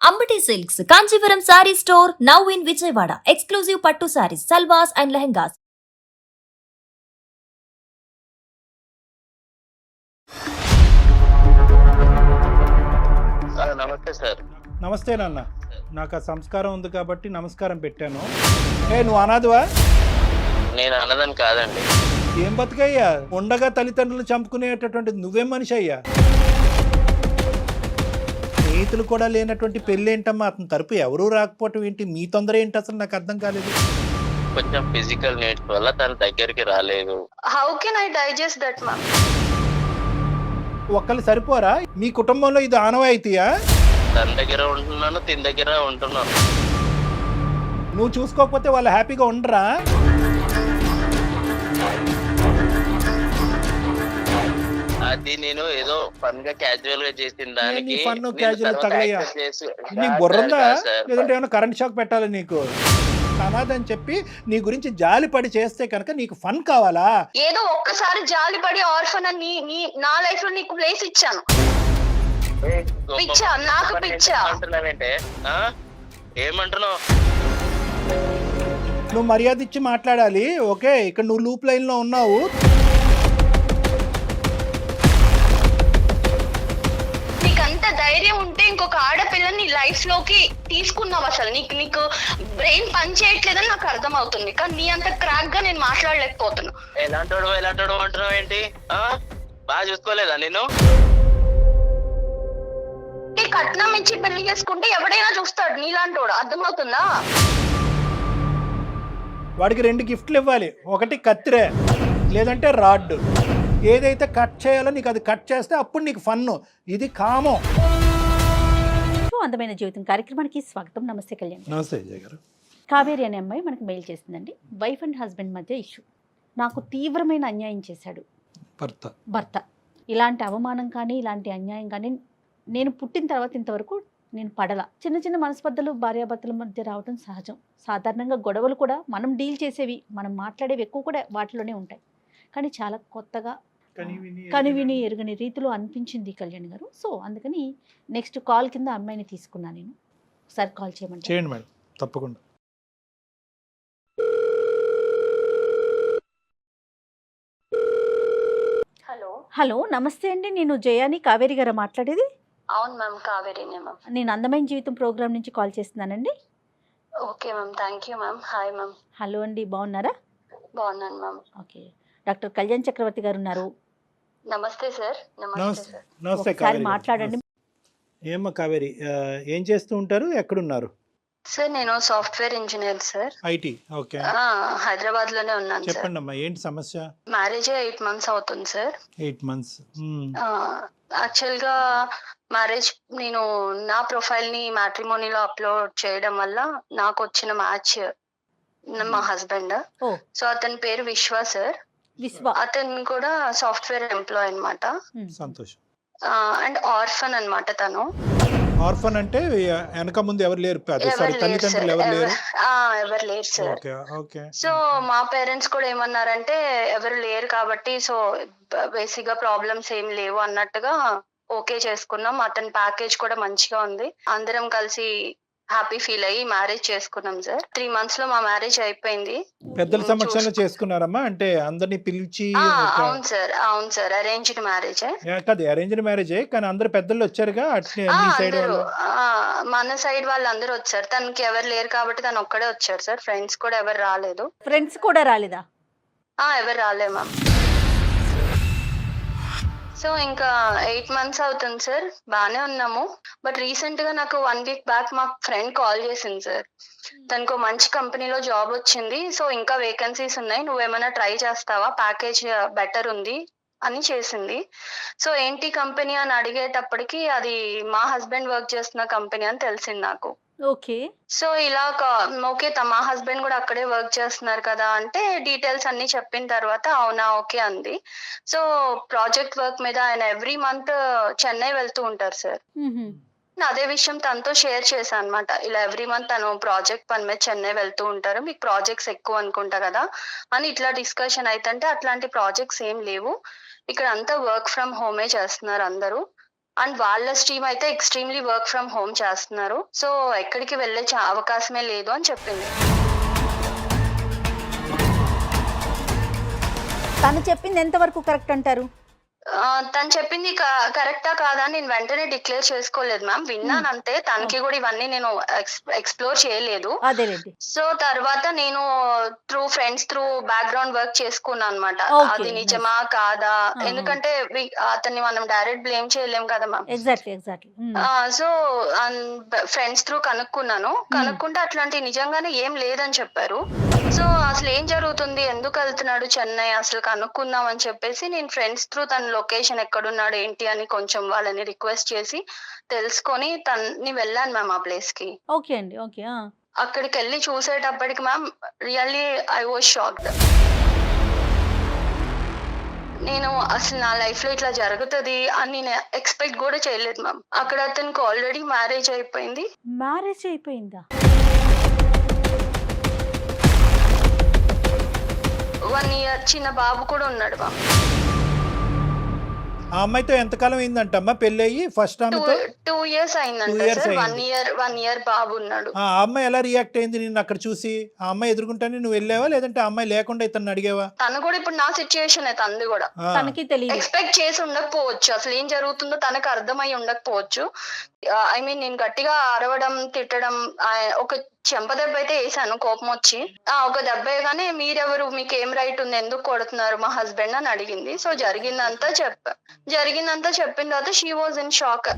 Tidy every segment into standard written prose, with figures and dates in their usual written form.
Ambati Silks, Kanchivaram Saree Store, now in Vijayawada. Exclusive Pattu Sarees, Salwas and Lehengas. నమస్తే sir. నమస్తే నాన్న. నాకు ఆ సంస్కారం ఉంది కాబట్టి నమస్కారం పెట్టాను. నువ్వు అనాథవా? నేను అన్నదని కాదండి. ఏం బతుకయ్యా, ఉండగా తల్లిదండ్రులు చంపుకునేటటువంటి నువ్వేం మనిషి అయ్యా? స్నేహితులు కూడా లేనటువంటి పెళ్ళి ఏంటమ్మా? అతని తరపు ఎవరూ రాకపోవటం ఏంటి? మీ తొందర ఏంటి అసలు? నాకు అర్థం కాలేదు. కొంచెం ఫిజికల్ నీడ్స్ వల్ల తన దగ్గరికి రాలేదు. How can I digest that ma'am? ఒక్కళ్ళు సరిపోరా? మీ కుటుంబంలో ఇది ఆనవాయితీయా? తన దగ్గర ఉంటున్నాను, తిన దగ్గర ఉంటున్నాను. నువ్వు చూసుకోకపోతే వాళ్ళు హ్యాపీగా ఉండరా? అది నేను ఏదో ఫన్ గా క్యాజువల్ గా చేసిన దానికి ఫన్ క్యాజువల్ తగలయ్యా. నీకు బుర్రందా? లేదంటే ఏమైనా కరెంట్ షాక్ పెట్టాలి నీకు? అనాథని చెప్పి నీ గురించి జాలి పడి చేస్తే కనుక నీకు ఫన్ కావాలా? ఏదో ఒక్కసారి జాలి పడి ఆర్ఫన్ అని నా లైఫ్ లో నీకు ప్లేస్ ఇచ్చాను. పిచ్చా, నాకు పిచ్చా అంటున్నావేంటే? ఏమంటున్నావు? నువ్వు మర్యాద ఇచ్చి మాట్లాడాలి. ఓకే, ఇక్కడ నువ్వు లూప్ లైన్ లో ఉన్నావు. నీకంత ధైర్యం ఉంటే ఇంకొక ఆడపిల్లని లైఫ్ లోకి తీసుకున్నావు. అసలు నీకు బ్రెయిన్ పని చేయట్లేదని నాకు అర్థం అవుతుంది, కానీ నీ అంత క్రాక్ గా నేను మాట్లాడలేకపోతున్నా. ఎలాంటోడు అంటున్నావు ఏంటి? బాగా చూసుకోలేదా నేను? కట్నం ఇచ్చి పెళ్లి చేసుకుంటే ఎవడైనా చూస్తాడు నీలాంటోడు, అర్థమవుతుందా? వాడికి 2 గిఫ్ట్లు ఇవ్వాలి. ఒకటి కత్తిరే, లేదంటే రాడ్. ఏదైతే కట్ చేయాలో నీకు అది కట్ చేస్తే అప్పుడు నీకు ఫన్ను. ఇది కామం. అందమైన జీవితం కార్యక్రమానికి స్వాగతం. నమస్తే కళ్యాణ్. నమస్తే అజయ్ గారు. కావేరి అనే అమ్మాయి మనకు మెయిల్ చేసిందండి. వైఫ్ అండ్ హస్బెండ్ మధ్య ఇష్యూ. నాకు తీవ్రమైన అన్యాయం చేశాడు భర్త. ఇలాంటి అవమానం కానీ ఇలాంటి అన్యాయం కానీ నేను పుట్టిన తర్వాత ఇంతవరకు నేను పడల. చిన్న చిన్న మనస్పర్ధలు భార్యాభర్తల మధ్య రావడం సహజం. సాధారణంగా గొడవలు కూడా మనం డీల్ చేసేవి, మనం మాట్లాడేవి ఎక్కువ కూడా వాటిలోనే ఉంటాయి. కానీ చాలా కొత్తగా కనివిని ఎరుగని రీతిలో అనిపించింది కళ్యాణ్ గారు. సో అందుకని నెక్స్ట్ కాల్ కింద అమ్మాయిని తీసుకున్నాను నేను. ఒకసారి కాల్ చేయండి మేడం, తప్పకుండా. హలో, నమస్తే అండి. నేను జయాని, కావేరి గారు మాట్లాడేది. అవును మ్యామ్, కావేరీనే మ్యామ్. నేను అందమైన జీవితం ప్రోగ్రామ్ నుంచి కాల్ చేస్తున్నానండి. Okay ma'am, thank you ma'am. Hi ma'am. Hello అండి, బాగున్నారా? బాగున్నాను మ్యామ్. ఓకే, డాక్టర్ కళ్యాణ్ చక్రవర్తి గారు ఉన్నారు. నమస్తే సార్. నమస్తే ఒకసారి మాట్లాడండి. ఏమ్మా కావేరి, ఏం చేస్తూ ఉంటారు? ఎక్కడున్నారు? సార్ నేను software engineer sir. IT. Okay, Hyderabad లోనే ఉన్నాను సార్. చెప్పండి అమ్మా, ఏంటి సమస్య? మ్యారేజ్ 8 months అవుతుంది సార్. 8 months. యాక్చువల్ గా మ్యారేజ్ నేను నా ప్రొఫైల్ ని మ్యాట్రిమోనీలో అప్లోడ్ చేయడం వల్ల నాకు వచ్చిన మ్యాచ్ మా హస్బెండ్. సో అతని పేరు విశ్వ సార్. అతను కూడా సాఫ్ట్వేర్ ఎంప్లాయ్ అన్నమాట. సంతోషం. అండ్ ఆర్ఫన్ అన్నమాట తను. ఆర్ఫన్ అంటే వెనక ముందు ఎవరు లేరు, తల్లిదండ్రులు ఎవరు లేరు? ఎవరు లేరు సార్. సో మా పేరెంట్స్ కూడా ఏమన్నారంటే ఎవరు లేరు కాబట్టి సో బేసిక్ గా ప్రాబ్లమ్స్ ఏం లేవు అన్నట్టుగా ఓకే చేసుకున్నాం. అతని ప్యాకేజ్ కూడా మంచిగా ఉంది. అందరం కలిసి హ్యాపీ ఫీల్ అయ్యి మ్యారేజ్ చేసుకున్నాం సార్. 3 months లో మా మ్యారేజ్ అయిపోయింది. పెద్దల సమక్షంలో చేసుకున్నారమ్మా? అంటే అందరిని పిలిచి? అవును సార్, అరేంజ్డ్ మ్యారేజ్. కాదు, అరేంజ్డ్ మ్యారేజే, కానీ అందరు పెద్దలు వచ్చారుగా. మన సైడ్ వాళ్ళు అందరూ వచ్చారు. తనకి ఎవరు లేరు కాబట్టి తను ఒక్కడే వచ్చారు సార్. ఫ్రెండ్స్ కూడా ఎవరు రాలేదు. ఫ్రెండ్స్ కూడా రాలేదా? ఎవరు రాలే మ్యామ్. సో ఇంకా 8 months అవుతుంది సార్, బానే ఉన్నాము. బట్ రీసెంట్ గా నాకు 1 week బ్యాక్ మా ఫ్రెండ్ కాల్ చేసింది సార్. తనకు మంచి కంపెనీలో జాబ్ వచ్చింది, సో ఇంకా వేకెన్సీస్ ఉన్నాయి, నువ్వేమైనా ట్రై చేస్తావా, ప్యాకేజ్ బెటర్ ఉంది అని చేసింది. సో ఏంటి కంపెనీ అని అడిగేటప్పటికి అది మా హస్బెండ్ వర్క్ చేస్తున్న కంపెనీ అని తెలిసింది నాకు. ఓకే. సో ఇలా ఓకే, మా హస్బెండ్ కూడా అక్కడే వర్క్ చేస్తున్నారు కదా అంటే డీటెయిల్స్ అన్ని చెప్పిన తర్వాత అవునా ఓకే అంది. సో ప్రాజెక్ట్ వర్క్ మీద ఆయన ఎవ్రీ మంత్ చెన్నై వెళ్తూ ఉంటారు సార్. అదే విషయం తనతో షేర్ చేశాను అనమాట. ఇలా ఎవ్రీ మంత్ తను ప్రాజెక్ట్ పని మీద చెన్నై వెళ్తూ ఉంటారు, మీకు ప్రాజెక్ట్స్ ఎక్కువ అనుకుంటా కదా అని ఇట్లా డిస్కషన్ అయితే అట్లాంటి ప్రాజెక్ట్స్ ఏం లేవు, ఇక్కడ అంతా వర్క్ ఫ్రమ్ హోమే చేస్తున్నారు అందరూ. అండ్ వాళ్ళ స్ట్రీమ్ అయితే ఎక్స్ట్రీమ్లీ వర్క్ ఫ్రమ్ హోమ్ చేస్తున్నారు. సో ఎక్కడికి వెళ్ళే అవకాశమే లేదు అని చెప్పింది. తను చెప్పింది ఎంతవరకు కరెక్ట్ అంటారు? తను చెప్పింది కరెక్టా కాదా అని నేను వెంటనే డిక్లేర్ చేసుకోలేదు మ్యామ్. విన్నాను అంతే. తనకి కూడా ఇవన్నీ నేను ఎక్స్ప్లోర్ చేయలేదు. అదేలేండి. సో తర్వాత నేను through friends through background work చేసుకున్నాను అనమాట. అది నిజమా కాదా, ఎందుకంటే అతన్ని మనం డైరెక్ట్ బ్లేమ్ చేయలేం కదా ma'am. Exactly. So friends through కనుక్కుంటే అట్లాంటి నిజంగానే ఏం లేదని చెప్పారు. సో అసలు ఏం జరుగుతుంది, ఎందుకు వెళ్తున్నాడు చెన్నై, అసలు కనుక్కుందాం అని చెప్పేసి నేను ఫ్రెండ్స్ త్రూ తన లొకేషన్ ఎక్కడున్నాడు ఏంటి అని కొంచెం వాళ్ళని రిక్వెస్ట్ చేసి తెలుసుకొని తన్ని వెళ్ళాను మ్యామ్ ఆ ప్లేస్ కి. ఓకే అండి. ఓకే. అక్కడికి వెళ్ళి చూసేటప్పటికి ma'am really I was shocked. నేను అసలు నా లైఫ్ లో ఇట్లా జరుగుతుంది అని నేను ఎక్స్పెక్ట్ కూడా చేయలేదు మ్యామ్. అక్కడ అతనికి ఆల్రెడీ మ్యారేజ్ అయిపోయింది. మ్యారేజ్ అయిపోయిందా? 1 year చిన్న బాబు కూడా ఉన్నాడు మ్యామ్. ఆ అమ్మాయితో ఎంతకాలం అయిందంటమ్మా పెళ్ళి అయ్యి? ఫస్ట్ ఆమెతో 2 years అయిందంట సార్. 1 year బాబు ఉన్నాడు. ఆ అమ్మాయి ఎలా రియాక్ట్ అయింది నిన్ను అక్కడ చూసి? ఆ అమ్మాయి ఎదుర్కొంటానే నువ్వు వెళ్ళావా, లేదంటే ఆ అమ్మాయి లేకుండా ఇతను అడిగావా? తను కూడా ఇప్పుడు నా సిచ్యుయేషన్ అయితే అంది కూడా తనకి తెలియదు, ఎక్స్పెక్ట్ చేసి ఉండకపోవచ్చు, అసలు ఏం జరుగుతుందో తనకు అర్థమై ఉండకపోవచ్చు. ఐ మీన్ నేను గట్టిగా అరవడం తిట్టడం, ఒక చెంప దెబ్బ అయితే వేసాను కోపం వచ్చి. ఒక దెబ్బ వేయగానే మీరెవరు, మీకు ఏం రైట్ ఉంది, ఎందుకు కొడుతున్నారు మా హస్బెండ్ అని అడిగింది. సో జరిగిందంతా చెప్పిన తర్వాత షీ వాజ్ ఇన్ షాక్.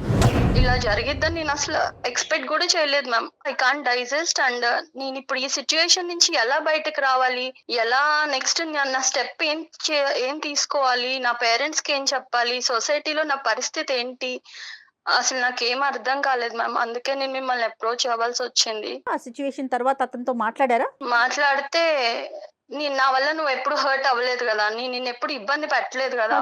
ఇలా జరిగిద్దని నేను అసలు ఎక్స్పెక్ట్ కూడా చేయలేదు ma'am. I can't digest. And నేను ఇప్పుడు ఈ సిచ్యుయేషన్ నుంచి ఎలా బయటకు రావాలి, ఎలా నెక్స్ట్ నా స్టెప్ ఏం తీసుకోవాలి, నా పేరెంట్స్ కి ఏం చెప్పాలి, సొసైటీలో నా పరిస్థితి ఏంటి, అసలు నాకేం అర్థం కాలేదు మ్యామ్. అందుకే నేను మిమ్మల్ని అప్రోచ్ అవ్వాల్సి వచ్చింది. ఆ సిచ్యువేషన్ తర్వాత అతనితో మాట్లాడారా? మాట్లాడితే నా వల్ల నువ్వు ఎప్పుడు హర్ట్ అవ్వలేదు కదా, నేను ఎప్పుడు ఇబ్బంది పెట్టలేదు కదా,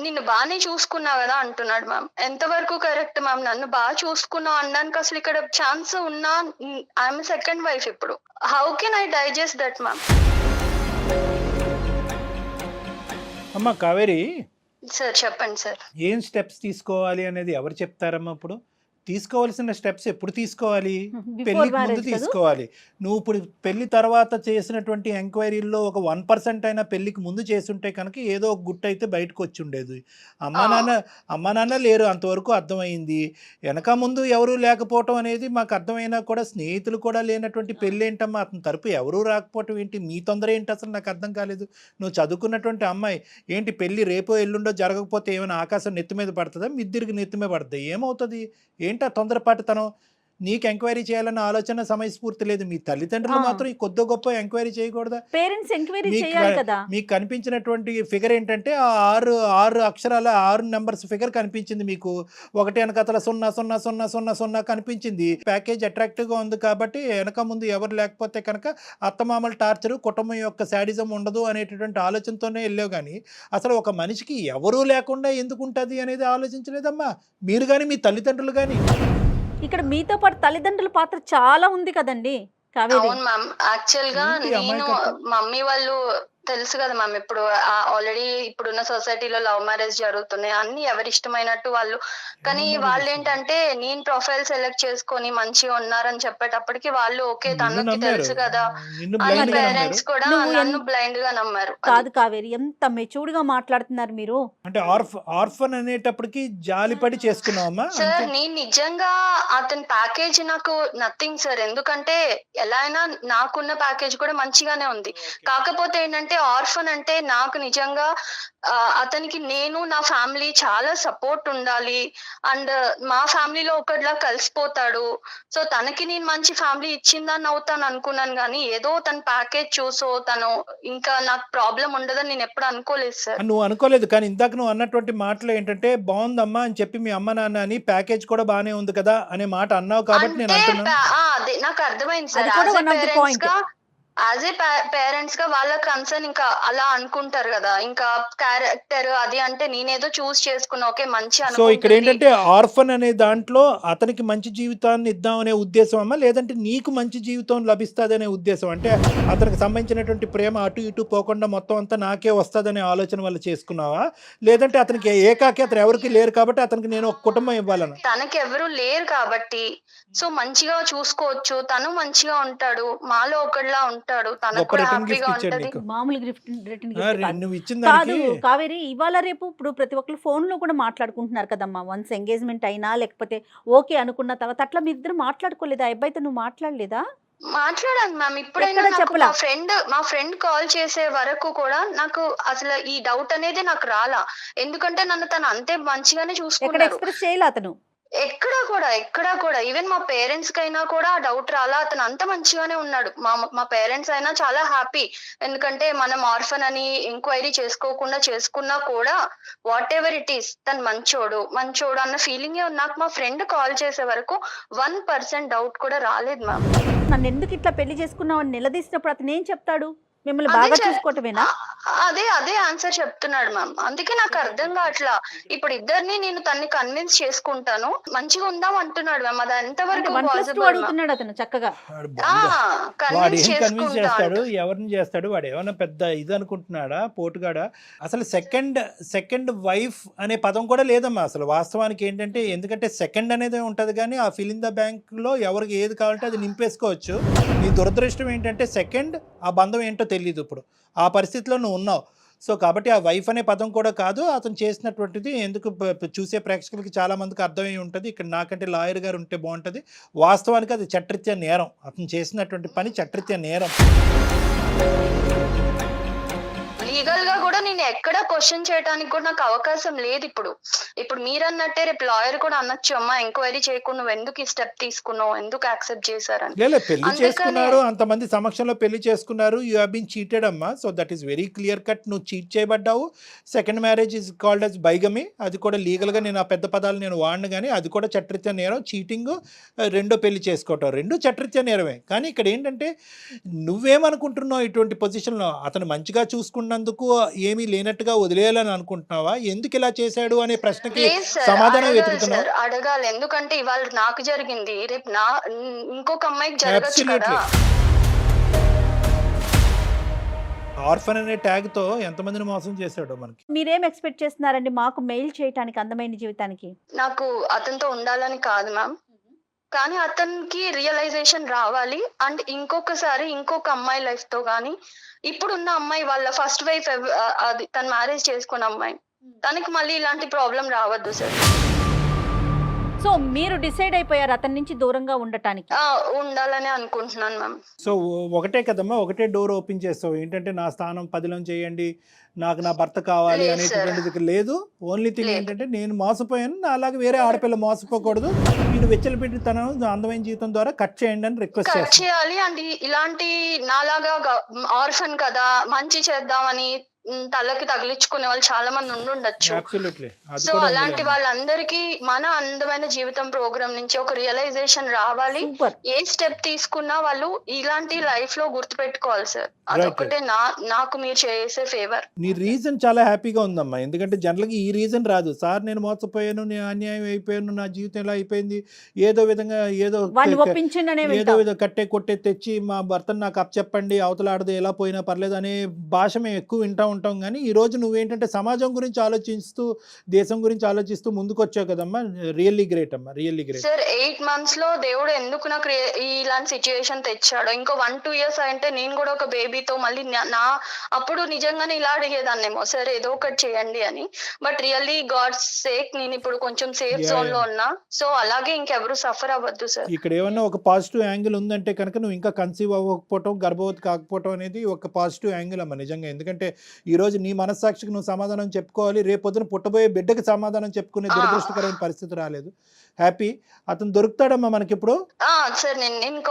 నిన్ను బాగానే చూసుకున్నా కదా అంటున్నాడు మ్యామ్. ఎంతవరకు కరెక్ట్ మ్యామ్? నన్ను బాగా చూసుకున్నావు అనడానికి అసలు ఇక్కడ ఛాన్స్ ఉన్నా? ఐఎమ్ సెకండ్ వైఫ్ ఇప్పుడు. How can I digest that ma'am? అమ్మా కావేరి, సార్ చెప్పండి సార్. ఏం స్టెప్స్ తీసుకోవాలి అనేది ఎవరు చెప్తారమ్మా? ఇప్పుడు తీసుకోవాల్సిన స్టెప్స్ ఎప్పుడు తీసుకోవాలి? పెళ్లికి ముందు తీసుకోవాలి. నువ్వు ఇప్పుడు పెళ్లి తర్వాత చేసినటువంటి ఎంక్వైరీల్లో ఒక 1% అయినా పెళ్లికి ముందు చేసుంటే కనుక ఏదో ఒక గుట్టు అయితే బయటకు వచ్చి ఉండేది. అమ్మా నాన్న లేరు అంతవరకు అర్థమైంది. వెనక ముందు ఎవరు లేకపోవటం అనేది మాకు అర్థమైనా కూడా స్నేహితులు కూడా లేనటువంటి పెళ్ళి ఏంటమ్మా? అతని తరపు ఎవరూ రాకపోవటం ఏంటి? మీ తొందర ఏంటి అసలు నాకు అర్థం కాలేదు. నువ్వు చదువుకున్నటువంటి అమ్మాయి ఏంటి, పెళ్ళి రేపో ఎల్లుండో జరగకపోతే ఏమైనా ఆకాశం నెత్తి మీద పడుతుందా? మిద్దిరికి నెత్తి మీద పడుతుంది? ఏమవుతుంది? ఏంటా తొందరపాటుతనం? నీకు ఎంక్వైరీ చేయాలన్న ఆలోచన సమయస్ఫూర్తి లేదు. మీ తల్లిదండ్రులు మాత్రం ఈ కొద్ది గొప్ప ఎంక్వైరీ చేయకూడదా? పేరెంట్స్ ఎంక్వైరీ చేయాలి కదా. మీకు కనిపించినటువంటి ఫిగర్ ఏంటంటే ఆ 6 అక్షరాల 6 నెంబర్స్ ఫిగర్ కనిపించింది మీకు. ఒకటి వెనకతల 00000 కనిపించింది. ప్యాకేజ్ అట్రాక్టివ్ గా ఉంది కాబట్టి వెనక ముందు ఎవరు లేకపోతే కనుక అత్తమామల టార్చరు, కుటుంబం యొక్క శాడిజం ఉండదు అనేటటువంటి ఆలోచనతోనే వెళ్ళావు. కానీ అసలు ఒక మనిషికి ఎవరూ లేకుండా ఎందుకు ఉంటుంది అనేది ఆలోచించలేదమ్మా మీరు కానీ మీ తల్లిదండ్రులు కానీ. ఇక్కడ మీతో పాటు తల్లిదండ్రుల పాత్ర చాలా ఉంది కదండి కావేరి. అవును మ్యామ్. యాక్చువల్ గా నేను మమ్మీ వాళ్ళు తెలుసు కదా మ్యామ్, ఇప్పుడు ఆల్రెడీ ఇప్పుడున్న సొసైటీలో లవ్ మ్యారేజ్ జరుగుతున్నాయి, అన్ని ఎవరి ఇష్టమైనట్టు వాళ్ళు. కానీ వాళ్ళు ఏంటంటే నేను ప్రొఫైల్ సెలెక్ట్ చేసుకొని మంచిగా ఉన్నారని చెప్పేటప్పటికి వాళ్ళు ఓకే తనకి తెలుసు కదా అని పేరెంట్స్ కూడా నన్ను బ్లైండ్ గా నమ్మారు. కాదు కావేరి, ఎంత మెచ్యూర్డ్ గా మాట్లాడుతున్నారు మీరు. అంటే ఆర్ఫన్ అనేటప్పటికి జాలిపడి చేసుకున్నావమ్మా? సార్ నేను నిజంగా అతని ప్యాకేజ్ నాకు నథింగ్ సార్. ఎందుకంటే ఎలా అయినా నాకున్న ప్యాకేజ్ కూడా మంచిగానే ఉంది. కాకపోతే ఏంటంటే ఆర్ఫన్ అంటే నాకు నిజంగా అతనికి నేను నా ఫ్యామిలీ చాలా సపోర్ట్ ఉండాలి. అండ్ మా ఫ్యామిలీలో ఒకటిలా కలిసిపోతాడు. సో తనకి నేను మంచి ఫ్యామిలీ ఇచ్చిందని అవుతాను అనుకున్నాను. కానీ ఏదో తన ప్యాకేజ్ చూసో తను ఇంకా నాకు ప్రాబ్లం ఉండదని నేను ఎప్పుడు అనుకోలేదు సార్. నువ్వు అనుకోలేదు, కానీ ఇందాక నువ్వు అన్నటువంటి మాటలు ఏంటంటే బాగుందమ్మా అని చెప్పి మీ అమ్మ నాన్న అని ప్యాకేజ్ కూడా బానే ఉంది కదా అనే మాట అన్నావు కాబట్టి నేను అంటున్నాను. అదే నాకు అర్థమైంది సార్. యాజ్ ఏ పేరెంట్స్ గా వాళ్ళ కన్సర్న్ ఇంకా అలా అనుకుంటారు కదా, ఇంకా క్యారెక్టర్ అది అంటే నేనేదో చూస్ చేసుకున్నా, ఓకే మంచి సో ఇక్కడ అనుకుంటుంది. ఏంటంటే ఆర్ఫన్ అనే దాంట్లో అతనికి మంచి జీవితాన్ని ఇద్దామనే ఉద్దేశం అమ్మా, లేదంటే నీకు మంచి జీవితం లభిస్తుందనే ఉద్దేశం? అంటే అతనికి సంబంధించినటువంటి ప్రేమ అటు ఇటు పోకుండా మొత్తం అంతా నాకే వస్తుందనే ఆలోచన వల్ల చేసుకున్నావా, లేదంటే అతనికి ఏకాకి అతను ఎవరికి లేరు కాబట్టి అతనికి నేను ఒక కుటుంబం ఇవ్వాలని? తనకి ఎవరు లేరు కాబట్టి సో మంచిగా చూసుకోవచ్చు, తను మంచిగా ఉంటాడు, మాలో ఒకళ్ళలా ఉంటాడు, తనకు గొప్ప కూడా రిటర్న్ గిఫ్ట్ హ్యాపీగా ఇచ్చాడు ఉంటది. నీకు. మామూలు రిటర్న్ గిఫ్ట్ కాదు. నువ్వు ఇచ్చిన కాదు దానికి కావేరి, ఇవాళ రేపు ఇప్పుడు ప్రతి ఒక్కరు ఫోన్ లో కూడా మాట్లాడుకుంటున్నారు కదమ్మా. వన్స్ ఎంగేజ్మెంట్ అయినా లేకపోతే ఓకే అనుకున్న తర్వాత అట్లా మీ ఇద్దరు మాట్లాడుకోలేదా? అబ్బాయితో నువ్వు మాట్లాడలేదా? మాట్లాడాను మ్యామ్. ఇప్పుడైనా ఎక్కడ నాకు చెప్పలా? మా ఫ్రెండ్ కాల్ చేసే వరకు కూడా నాకు అసలు ఈ డౌట్ అనేది నాకు రాలా, ఎందుకంటే నన్ను తను అంతే మంచిగానే ఎక్కడ చూసుకున్నారు. ఎక్స్ప్రెస్ చేయాలి అతను? ఎక్కడా కూడా ఈవెన్ మా పేరెంట్స్ కైనా కూడా ఆ డౌట్ రాలా, అతను అంత మంచిగానే ఉన్నాడు. మా పేరెంట్స్ అయినా చాలా హ్యాపీ, ఎందుకంటే మనం ఆర్ఫన్ అని ఎంక్వైరీ చేసుకోకుండా చేసుకున్నా కూడా వాట్ ఎవర్ ఇట్ ఈస్ తను మంచోడు అన్న ఫీలింగ్ నాకు మా ఫ్రెండ్ కాల్ చేసే వరకు 1% డౌట్ కూడా రాలేదు మ్యామ్. నన్ను ఎందుకు ఇట్లా పెళ్లి చేసుకున్నావు అని నిలదీసినప్పుడు అతను ఏం చెప్తాడు? మిమ్మల్ని అదే బాగా చె- చూసుకోవటమేనా? అదే ఆన్సర్ చెప్తున్నాడు మ్యామ్. అందుకే నాకు అర్థం కావట్లా. ఇప్పుడు ఇద్దరిని నేను తన్ని కన్విన్స్ చేసుకుంటాను, మంచిగా ఉందాం అంటున్నాడు మ్యామ్. అది ఎంతవరకు 1+2 పాసిబుల్? అడుగుతున్నాడు అతను చక్కగా. వాడు కన్విన్స్ కన్విన్స్ చేస్తాడు, చేసుకుంటాను. ఎవరిని చేస్తాడు? వాడు ఏమైనా పెద్ద ఇది అనుకుంటున్నాడా, పోటుగాడా? అసలు సెకండ్ వైఫ్ అనే పదం కూడా లేదమ్మా అసలు వాస్తవానికి. ఏంటంటే ఎందుకంటే సెకండ్ అనేది ఉంటుంది, కానీ ఆ ఫిల్ ఇన్ ద బ్యాంక్ లో ఎవరికి ఏది కావాలంటే అది నింపేసుకోవచ్చు. నీ దురదృష్టం ఏంటంటే సెకండ్ ఆ బంధం ఏంటో తెలియదు. ఇప్పుడు ఆ పరిస్థితిలో నువ్వు ఉన్నావు. సో కాబట్టి ఆ వైఫ్ అనే పదం కూడా కాదు అతను చేసినటువంటిది. ఎందుకు చూసే ప్రేక్షకులకి చాలా మందికి అర్థమై ఉంటుంది. ఇక్కడ నాకంటే లాయర్ గారు ఉంటే బాగుంటుంది. వాస్తవానికి అది చట్టరీత్యా నేరం. అతను చేసినటువంటి పని చట్టరీత్యా నేరం. లీగల్ గా కూడా నేను ఎక్కడ క్వశ్చన్ చేయడానికి కూడా నాకు అవకాశం లేదు. ఇప్పుడు మీరు అన్నట్టే రేపు లాయర్ కూడా అనొచ్చు, అమ్మా ఎంక్వైరీ చేయకుండా నువ్వు ఎందుకు ఈ స్టెప్ తీసుకున్నావు, ఎందుకు యాక్సెప్ట్ చేశారని. లేదు పెళ్లి అందుకనే- చేసుకున్నారు, అంతమంది సమక్షంలో పెళ్లి చేసుకున్నారు. యూ హ్యావ్ బీన్ చీటెడ్ అమ్మా. So that is very clear cut. నువ్వు చీట్ చేయబడ్డావు. Second marriage is called as bigamy. అది కూడా లీగల్గా నేను ఆ పెద్ద పదాలు నేను వాడిను, కానీ అది కూడా చట్టరీత్యా నేరం. చీటింగ్, రెండో పెళ్లి చేసుకోవటం, రెండు చట్టరీత్యా నేరమే. కానీ ఇక్కడ ఏంటంటే నువ్వేమనుకుంటున్నావు ఇటువంటి పొజిషన్లో? అతను మంచిగా చూసుకున్నందుకు ఏమీ లేనట్టుగా వదిలేయాలని అనుకుంటున్నావా? ఎందుకు ఇలా చేశాడు అనే ప్రశ్నకి లేదు సార్, సమాధానం అడగాలి వెతుకుతున్నావు. సార్, అడగాలి. ఎందుకంటే ఇవాళ నాకు జరిగింది, రేపు ఇంకొక అమ్మాయికి జరగచ్చు కదా. ఆర్ఫన్ అనే ట్యాగ్ తో ఎంతమందిని మోసం చేశాడో మనకి. మీరేం ఎక్స్పెక్ట్ చేస్తున్నారండి మాకు మెయిల్ చేయడానికి అందమైన జీవితానికి? నాకు అతనితో ఉండాలని కాదు మ్యామ్, కానీ అతనికి రియలైజేషన్ రావాలి. అండ్ ఇంకొకసారి ఇంకొక అమ్మాయి లైఫ్ తో కానీ, ఇప్పుడున్న అమ్మాయి వాళ్ళ ఫస్ట్ వైఫ్ అది తను మ్యారేజ్ చేసుకున్న అమ్మాయి, తనకి మళ్ళీ ఇలాంటి ప్రాబ్లం రావద్దు సార్. సో మీరు డిసైడ్ అయిపోయారు అతని నుంచి దూరంగా ఉండటానికి? ఉండాలని అనుకుంటున్నాను మ్యామ్. సో ఒకటే కదమ్మా, ఒకటే డోర్ ఓపెన్ చేస్తావు. ఏంటంటే నా స్థానం 10లో చేయండి, నాకు నా భర్త కావాలి లేదు అనేటువంటిది లేదు. ఓన్లీ థింగ్ లేదు. ఏంటంటే నేను మోసపోయాను, నా అలాగే వేరే ఆడపిల్ల మోసపోకూడదు, నేను వెచ్చలపెట్టి తన అందమైన జీవితం ద్వారా కట్ చేయండి అని రిక్వెస్ట్ కట్ చేస్తాను. చేయాలి. అండ్ ఇలాంటి నాలాగా ఆర్ఫన్ కదా మంచి చేద్దామని తలకి తగిలించుకునే వాళ్ళు చాలా మంది ఉండుండొచ్చు. అబ్సల్యూట్లీ. అది సో కూడా అలాంటి ఉంది. వాళ్ళందరికీ మన అందమైన జీవితం ప్రోగ్రామ్ నుంచి ఒక రియలైజేషన్ రావాలి. సూపర్. ఏ స్టెప్ తీసుకున్నా వాళ్ళు ఇలాంటి లైఫ్ లో గుర్తు పెట్టుకోవాలి సార్. అదొక్కటే నాకు మీరు చేసే ఫేవర్. నీ రీజన్ చాలా హ్యాపీగా ఉందమ్మా. ఎందుకంటే జనరల్గా ఈ రీజన్ రాదు. సార్ నేను మోసపోయాను, నేను అన్యాయం అయిపోయాను, నా జీవితం ఎలా అయిపోయింది, ఏదో విధంగా వాడిని ఒప్పించండి అనే ఏదో విధంగా కట్టే కొట్టే తెచ్చి మా భర్తను నాకు అప్పచెప్పండి, అవతలాడదు ఎలా పోయినా పర్లేదు అనే భాష మేము ఎక్కువ వింటూ ఉంటాం. కానీ ఈ రోజు నువ్వేంటంటే సమాజం గురించి ఆలోచిస్తూ, దేశం గురించి ఆలోచిస్తూ ముందుకు వచ్చావు కదమ్మా. రియల్లీ గ్రేట్ అమ్మా, రియల్లీ గ్రేట్. సార్ 8 months లో దేవుడు ఎందుకు నాకు ఇలాంటి సిచ్యుయేషన్ తెచ్చాడు. ఇంకో 1-2 years అంటే నేను కూడా ఒక బేబీతో మళ్ళీ అప్పుడు నిజంగానే ఇలా అడిగేదాన్నేమో, సార్ ఏదో ఒకటి చేయండి అని. బట్ రియల్లీ గాడ్స్ సేక్ నేను ఇప్పుడు కొంచెం సేఫ్ జోన్ లో ఉన్నా. సో అలాగే ఇంకెవరు సఫర్ అవ్వద్దు సార్. ఇక్కడ ఏమన్నా ఒక పాజిటివ్ యాంగిల్ ఉందంటే కనుక నువ్వు ఇంకా కన్సీవ్ అవ్వకపోవటం, గర్భవతి కాకపోవటం అనేది ఒక పాజిటివ్ యాంగిల్ అమ్మ నిజంగా. ఎందుకంటే ఈ రోజు నీ మనస్సాక్షికి నువ్వు సమాధానం చెప్పుకోవాలి. రేపొద్దున పుట్టబోయే బిడ్డకి సమాధానం చెప్పుకునే దురదృష్టకరమైన పరిస్థితి రాలేదు. హ్యాపీ. అతను దొరుకుతాడమ్మా మనకి ఇప్పుడు. సార్ నేను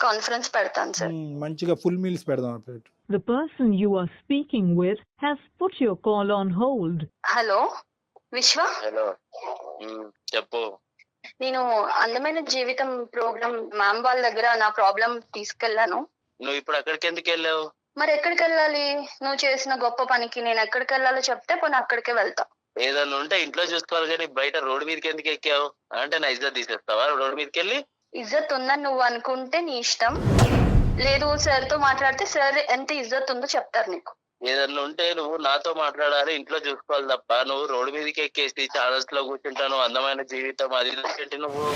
కాన్ఫరెన్స్ పెడతాను సార్. మంచిగా ఫుల్ మీల్స్ పెడదాం. The person you are speaking with has put your call on hold. Hello విశ్వ, హలో, చెప్పు. నేను అందమైన జీవితం ప్రోగ్రామ్ మ్యామ్ వాళ్ళ దగ్గర నా ప్రాబ్లం తీసుకెళ్లాను. నువ్వు ఇప్పుడు అక్కడికి ఎందుకు వెళ్ళావు? మరి ఎక్కడికి వెళ్ళాలి? నువ్వు చేసిన గొప్ప పనికి నేను ఎక్కడికి వెళ్ళాలో చెప్తే పోనీ అక్కడికే వెళ్తా. ఏదన్నా ఉంటే ఇంట్లో చూసుకోవాలి కానీ బయట రోడ్డు మీదకి ఎందుకు ఎక్కావు? అంటే నా ఇజ్జత్ తీసేస్తావా రోడ్డు మీదకి వెళ్ళి? ఇజ్జత్ ఉందని నువ్వు అనుకుంటే నీ ఇష్టం. లేదు సార్ తో మాట్లాడితే సార్ ఎంత ఇజ్జత్ ఉందో చెప్తారు నీకు. ఏదన్నా ఉంటే నువ్వు నాతో మాట్లాడాలి, ఇంట్లో చూసుకోవాలి తప్ప నువ్వు రోడ్డు మీదకి ఎక్కేసి ఛానల్స్ లో కూర్చుంటాను అందమైన జీవితం అది ఏంటి నువ్వు?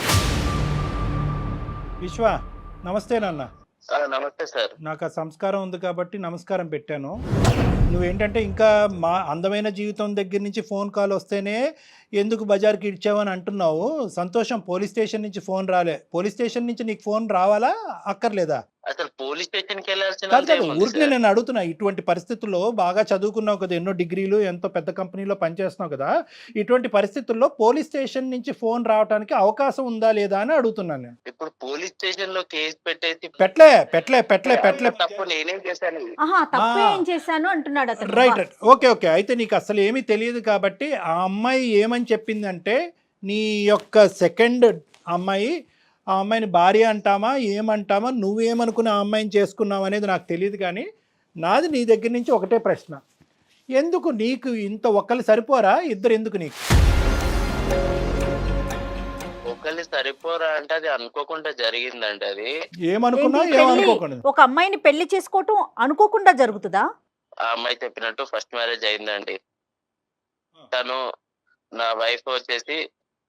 విశ్వ నమస్తే నాన్న. నమస్తే సార్. నాకు ఆ సంస్కారం ఉంది కాబట్టి నమస్కారం పెట్టాను. నువ్వేంటంటే ఇంకా మా అందమైన జీవితం దగ్గర నుంచి ఫోన్ కాల్ వస్తేనే ఎందుకు బజార్కి ఇచ్చావని అంటున్నావు. సంతోషం, పోలీస్ స్టేషన్ నుంచి ఫోన్ రాలే. పోలీస్ స్టేషన్ నుంచి నీకు ఫోన్ రావాలా అక్కర్లేదా? అసలు పోలీస్ స్టేషన్ కి వెళ్ళాల్సిన కాదు కాదు, ఊరికి నేను అడుగుతున్నా. ఇటువంటి పరిస్థితుల్లో బాగా చదువుకున్నావు కదా, ఎన్నో డిగ్రీలు, ఎంతో పెద్ద కంపెనీలో పనిచేస్తున్నావు కదా, ఇటువంటి పరిస్థితుల్లో పోలీస్ స్టేషన్ నుంచి ఫోన్ రావడానికి అవకాశం ఉందా లేదా అని అడుగుతున్నాను నేను. ఇప్పుడు పోలీస్ స్టేషన్ లో కేసు పెట్టేసి పెట్టలే తప్పు నేనేం చేశాను? తప్పు ఏం చేశాను అంటున్నాడు అతను. Right, okay. అయితే నీకు అసలు ఏమీ తెలియదు కాబట్టి ఆ అమ్మాయి ఏమని చెప్పిందంటే, నీ యొక్క సెకండ్ అమ్మాయి, ఆ అమ్మాయిని భార్య అంటామా ఏమంటామా, నువ్వేమనుకుని ఆ అమ్మాయిని చేసుకున్నావు అనేది నాకు తెలియదు. కానీ నాది నీ దగ్గర నుంచి ఒకటే ప్రశ్న, ఎందుకు నీకు ఇంత ఒక్కళ్ళు సరిపోరా, ఇద్దరు ఎందుకు నీకు? ఒకళ్ళు సరిపోరా అంటే అది అనుకోకుండా జరిగిందండి. అది ఏమనుకున్నా ఏంటి పెళ్లి? ఏమనుకోకుండా. ఒక అమ్మాయిని పెళ్లి చేసుకోవటం అనుకోకుండా జరుగుతుందా? ఆ అమ్మాయి చెప్పినట్టు ఫస్ట్ మ్యారేజ్ అయిందండి. తను నా వైఫ్ వచ్చేసి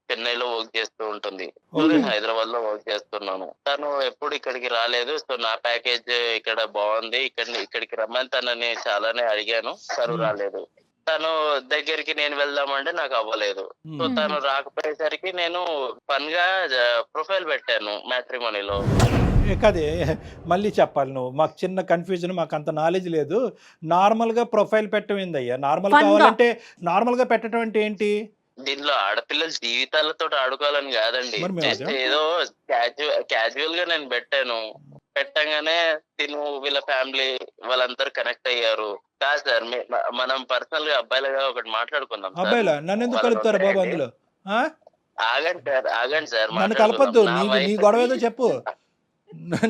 చెన్నైలో వర్క్ చేస్తూ ఉంటుంది, నేను హైదరాబాద్ లో వర్క్ చేస్తున్నాను. తను ఎప్పుడు ఇక్కడికి రాలేదు. సో నా ప్యాకేజ్ ఇక్కడ బాగుంది, ఇక్కడికి రమ్మని తనని చాలానే అడిగాను, తను రాలేదు. తను దగ్గరికి నేను వెళ్దామంటే నాకు అవ్వలేదు. సో తను రాకపోయేసరికి నేను ఫన్ గా ప్రొఫైల్ పెట్టాను మ్యాట్రిమోనీలో. కదే మళ్ళీ చెప్పాలి నువ్వు, మాకు చిన్న కన్ఫ్యూజన్, మాకు అంత నాలెడ్జ్ లేదు. నార్మల్గా ప్రొఫైల్ పెట్టడం ఏందయ్యా? నార్మల్ కావాలంటే నార్మల్గా పెట్టడం అంటే ఏంటి? దీనిలో ఆడపిల్లల జీవితాలతో ఆడుకోవాలని కాదండి, జస్ట్ ఏదో క్యాజువల్ గా నేను పెట్టాను. పెట్టగానే తిను వీళ్ళ ఫ్యామిలీ వాళ్ళందరూ కనెక్ట్ అయ్యారు. కాదు సార్, మనం పర్సనల్ గా అబ్బాయిలుగా ఒకటి మాట్లాడుకుందాం. అబ్బాయిలా? నన్ను ఎందుకు కలుపుతారు బాబు అందులో? ఆగండి సార్, నన్ను కలపద్దు. నీ గొడవ ఏదో చెప్పు,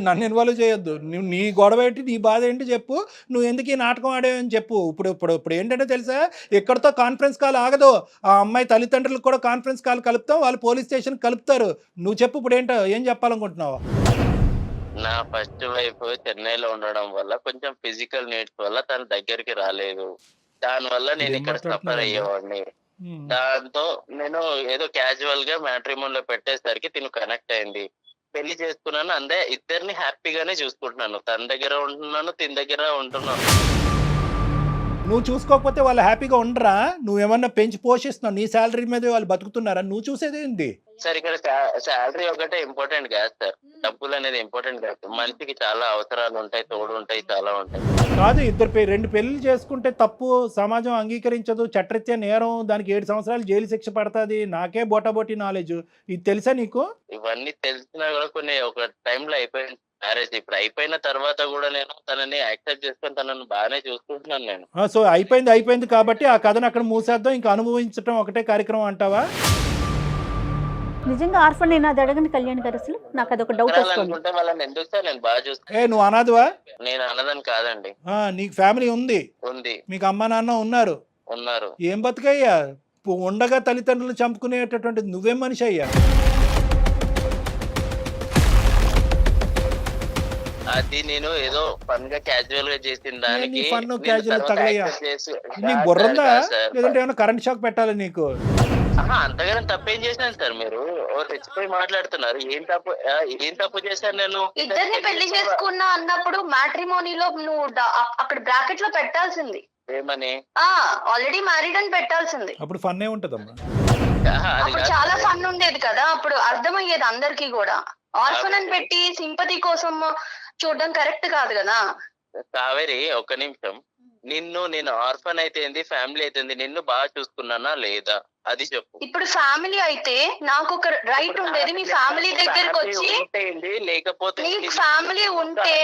నన్ను ఇన్వాల్వ్ చేయొద్దు. నువ్వు నీ గొడవ ఏంటి, నీ బాధ ఏంటి చెప్పు. నువ్వు ఎందుకు ఈ నాటకం ఆడేవని చెప్పు. ఇప్పుడు ఏంటంటే తెలుసా, ఎక్కడితో కాన్ఫరెన్స్ కాల్ ఆగదు. ఆ అమ్మాయి తల్లిదండ్రులకు కూడా కాన్ఫరెన్స్ కాల్ కలుపుతాం, వాళ్ళు పోలీస్ స్టేషన్ కలుపుతారు. నువ్వు చెప్పు ఇప్పుడు ఏంటో, ఏం చెప్పాలనుకుంటున్నావు? నా ఫస్ట్ వైఫ్ చెన్నైలో ఉండడం వల్ల కొంచెం ఫిజికల్ నీడ్స్ వల్ల తన దగ్గరికి రాలేదు. దాని వల్ల నేను ఇక్కడ సఫర్ అయ్యేవాడిని. దాంతో నేను ఏదో క్యాజువల్ గా మ్యాట్రిమోన్ లో పెట్టేసరికి తిను కనెక్ట్ అయింది. పెళ్లి చేసుకున్నాను, అందే ఇద్దరిని హ్యాపీగానే చూసుకుంటున్నాను. తన దగ్గర ఉంటున్నాను, తిన దగ్గర ఉంటున్నాను. నువ్వు చూసుకోకపోతే వాళ్ళు హ్యాపీగా ఉండరా? నువ్వేమన్నా పెంచి పోషిస్తున్నావు, నీ శాలరీ మీద వాళ్ళు బతుకుతున్నారా? నువ్వు చూసేది ఏంటి సార్? ఇక్కడ శాలరీ ఒకటే ఇంపార్టెంట్ కాదు సార్, డబ్బులు అనేది ఇంపార్టెంట్ కాదు. మనిషికి చాలా అవసరాలు ఉంటాయి, తోడు ఉంటాయి, చాలా ఉంటాయి. కాదు, రెండు పెళ్లి చేసుకుంటే తప్పు, సమాజం అంగీకరించదు, చట్టరీత్యా నేరం, దానికి 7 సంవత్సరాలు జైలు శిక్ష పడుతుంది. నాకే బోటాబోటీ నాలెడ్జ్, ఇది తెలుసా నీకు? ఇవన్నీ తెలిసినా కూడా కొన్ని ఒక టైంలో అయిపోయింది మ్యారేజ్. ఇప్పుడు అయిపోయిన తర్వాత కూడా నేను తనని యాక్సెప్ట్ చేసుకొని తనని బాగానే చూసుకుంటున్నాను నేను. సో అయిపోయింది కాబట్టి ఆ కథను అక్కడ మూసేద్దాం, ఇంకా అనుభవించడం ఒకటే కార్యక్రమం అంటావా? నిజంగా ఆర్ఫన్ నేను అది అడగండి కళ్యాణ్ గారు, అసలు నాకు అదొక డౌట్ వస్తుంది. అనుకుంటే వాళ్ళని ఎందుకు సార్ నేను బాగా చూస్తాను. నువ్వు అనాథవా? నేను అన్నదని కాదండి. నీకు ఫ్యామిలీ ఉంది, మీకు అమ్మ నాన్న ఉన్నారు. ఏం బతుకయ్యా, ఉండగా తల్లిదండ్రులు చంపుకునేటటువంటి నువ్వేం మనిషి అయ్యా? అది నేను ఏదో ఫన్ గా క్యాజువల్ గా చేసిన దానికి నీకు బుర్రందా, లేదంటే ఏమైనా కరెంట్ షాక్ పెట్టాలి నీకు? అంతగానే తప్పేం చేశాను సార్? మీరు తెచ్చిపోయి మాట్లాడుతున్నారు. ఏం తప్పు చేశాను నేను? ఇద్దరిని పెళ్లి చేసుకున్నా అన్నప్పుడు మ్యాట్రిమోనీలో నువ్వు అక్కడ బ్రాకెట్ లో పెట్టాల్సింది ఏమని? ఆల్రెడీ మ్యారీడ్ అని పెట్టాల్సింది. అప్పుడు ఫన్ ఏ ఉంటదమ్మా, అప్పుడు చాలా ఫన్ ఉండేది కదా, అప్పుడు అర్థమయ్యేది అందరికి కూడా. ఆర్ఫన్ అని పెట్టి సింపతి కోసం చూడడం కరెక్ట్ కాదు కదా. కావేరి, ఒక్క నిమిషం. నేను ఆర్ఫన్ అయితే ఫ్యామిలీ అయితే నిన్ను బాగా చూసుకున్నానా లేదా అది చెప్పు. ఇప్పుడు ఫ్యామిలీ అయితే నాకు ఒక రైట్ ఉండేది మీ ఫ్యామిలీ దగ్గరకు వచ్చి, లేకపోతే నీకు ఫ్యామిలీ ఉంటే